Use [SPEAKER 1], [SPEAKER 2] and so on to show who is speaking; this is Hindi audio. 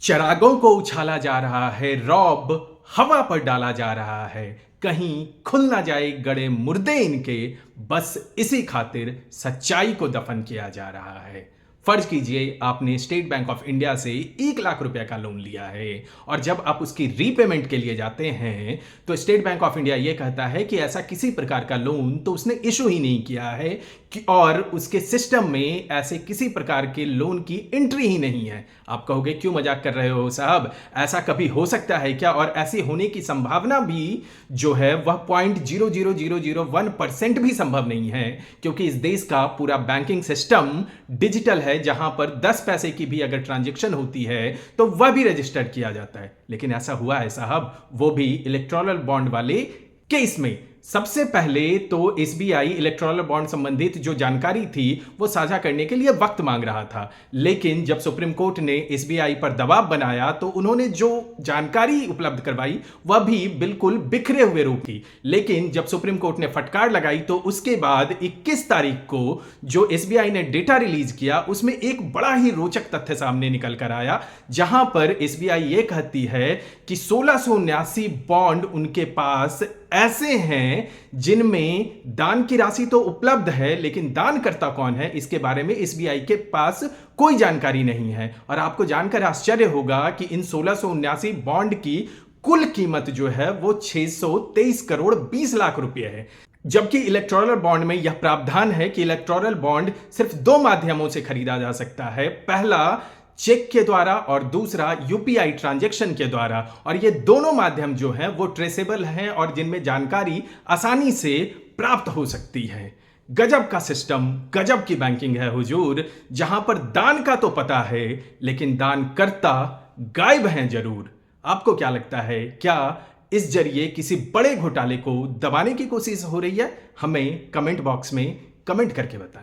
[SPEAKER 1] चरागों को उछाला जा रहा है, रौब हवा पर डाला जा रहा है, कहीं खुल ना जाए गड़े मुर्दे इनके, बस इसी खातिर सच्चाई को दफन किया जा रहा है। फर्ज कीजिए आपने स्टेट बैंक ऑफ इंडिया से 1 लाख रुपए का लोन लिया है और जब आप उसकी रीपेमेंट के लिए जाते हैं तो स्टेट बैंक ऑफ इंडिया यह कहता है कि ऐसा किसी प्रकार का लोन तो उसने इशू ही नहीं किया है और उसके सिस्टम में ऐसे किसी प्रकार के लोन की एंट्री ही नहीं है। आप कहोगे क्यों मजाक कर रहे हो साहब, ऐसा कभी हो सकता है क्या? और ऐसी होने की संभावना भी जो है वह 0.00001% भी संभव नहीं है, क्योंकि इस देश का पूरा बैंकिंग सिस्टम डिजिटल है, जहां पर 10 पैसे की भी अगर ट्रांजैक्शन होती है तो वह भी रजिस्टर्ड किया जाता है। लेकिन ऐसा हुआ है साहब, वो भी इलेक्टोरल बॉन्ड वाले केस में। सबसे पहले तो एसबीआई इलेक्टोरल बॉन्ड संबंधित जो जानकारी थी वो साझा करने के लिए वक्त मांग रहा था, लेकिन जब सुप्रीम कोर्ट ने एसबीआई पर दबाव बनाया तो उन्होंने जो जानकारी उपलब्ध करवाई वह भी बिल्कुल बिखरे हुए रूप थी। लेकिन जब सुप्रीम कोर्ट ने फटकार लगाई तो उसके बाद 21 तारीख को जो एसबीआई ने डेटा रिलीज किया उसमें एक बड़ा ही रोचक तथ्य सामने निकल कर आया, जहां पर एसबीआई ये कहती है कि 1679 बॉन्ड उनके पास ऐसे हैं जिनमें दान की राशि तो उपलब्ध है, लेकिन दानकर्ता कौन है इसके बारे में एसबीआई के पास कोई जानकारी नहीं है। और आपको जानकर आश्चर्य होगा कि इन 1679 बॉन्ड की कुल कीमत जो है वो 623 करोड़ 20 लाख रुपए है, जबकि इलेक्टोरल बॉन्ड में यह प्रावधान है कि इलेक्टोरल बॉन्ड सिर्फ 2 माध्यमों से खरीदा जा सकता है, पहला चेक के द्वारा और दूसरा यूपीआई ट्रांजैक्शन के द्वारा। और ये दोनों माध्यम जो हैं वो ट्रेसेबल हैं और जिनमें जानकारी आसानी से प्राप्त हो सकती है। गजब का सिस्टम, गजब की बैंकिंग है हुजूर, जहां पर दान का तो पता है लेकिन दानकर्ता गायब हैं जरूर। आपको क्या लगता है, क्या इस जरिए किसी बड़े घोटाले को दबाने की कोशिश हो रही है? हमें कमेंट बॉक्स में कमेंट करके बताएं।